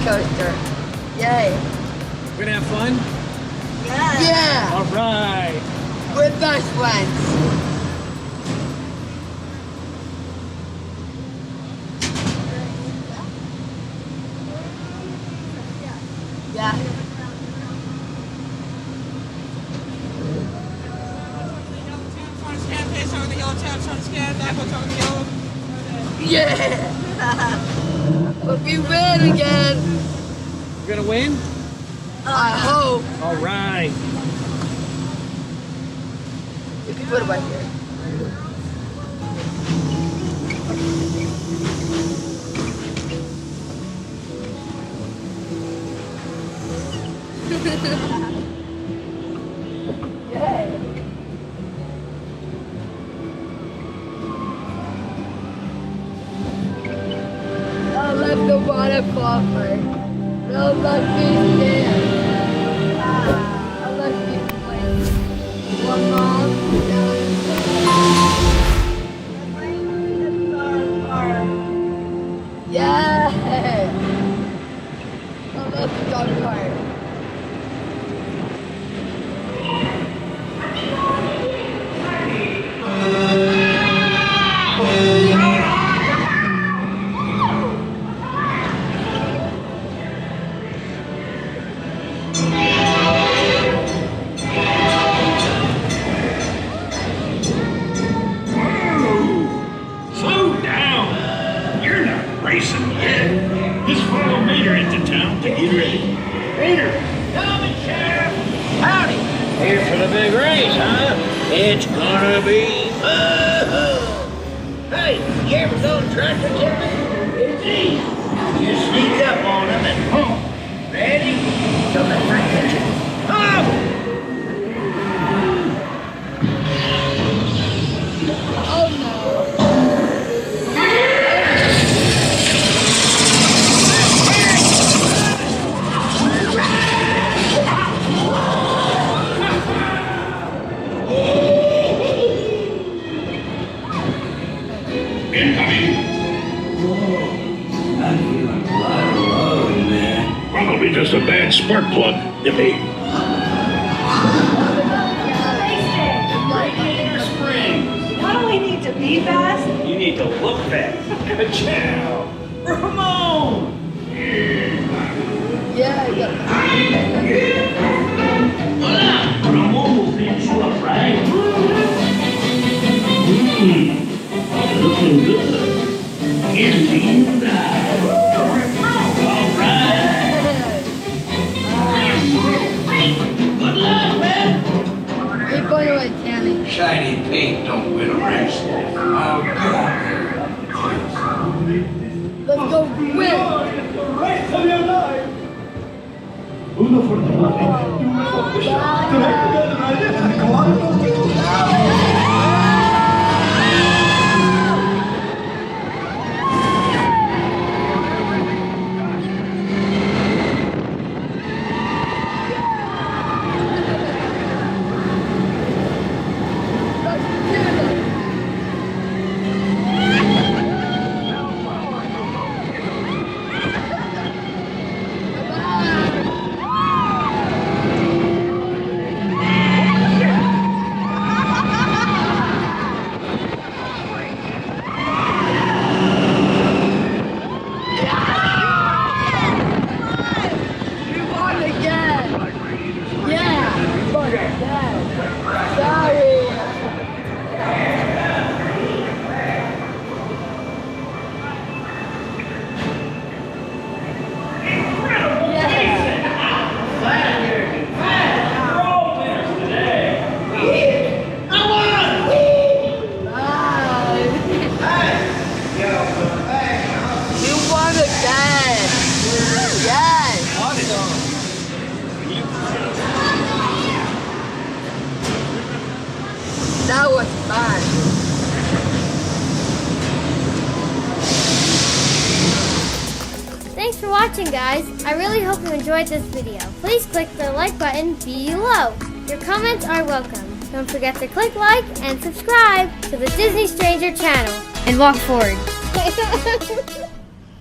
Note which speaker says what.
Speaker 1: coaster. Yay.
Speaker 2: We're gonna have fun?
Speaker 1: Yeah.
Speaker 2: All right.
Speaker 1: We're best friends. Yeah. Yeah. But we win again.
Speaker 2: We're gonna win?
Speaker 1: I hope.
Speaker 2: All right.
Speaker 1: You can put it right here. Yay. I love the waterfall part. I love being there. I love being playing. One mom. Yeah. I love the dog part.
Speaker 3: Slow down. You're not racing yet. Just follow Mater into town to get ready. Mater! Coming, Sheriff! Howdy! Here for the big race, huh? It's gonna be fun! Hey, you ever go tractor tipping? It's easy. You sneak up on them and boom! Ready? Don't let Frank catch you. Oh!
Speaker 1: Oh no.
Speaker 3: Incoming! Probably just a bad spark plug, Dippy. Radiator Springs!
Speaker 4: Not only need to be fast,
Speaker 3: You need to look fast. Ka-chow! Ramon!
Speaker 1: Yeah, I got
Speaker 3: Ramon will finish you up, right? Looking good. Into you now. All right. Good luck, man.
Speaker 1: Keep going away, Tammy.
Speaker 5: Shiny paint don't win a race. Oh, God.
Speaker 1: Let's go win.
Speaker 3: Race of your life. Uno fortunato.
Speaker 1: That was fun.
Speaker 6: Thanks for watching, guys. I really hope you enjoyed this video. Please click the like button below. Your comments are welcome. Don't forget to click like and subscribe to the Disney Stranger channel. And walk forward.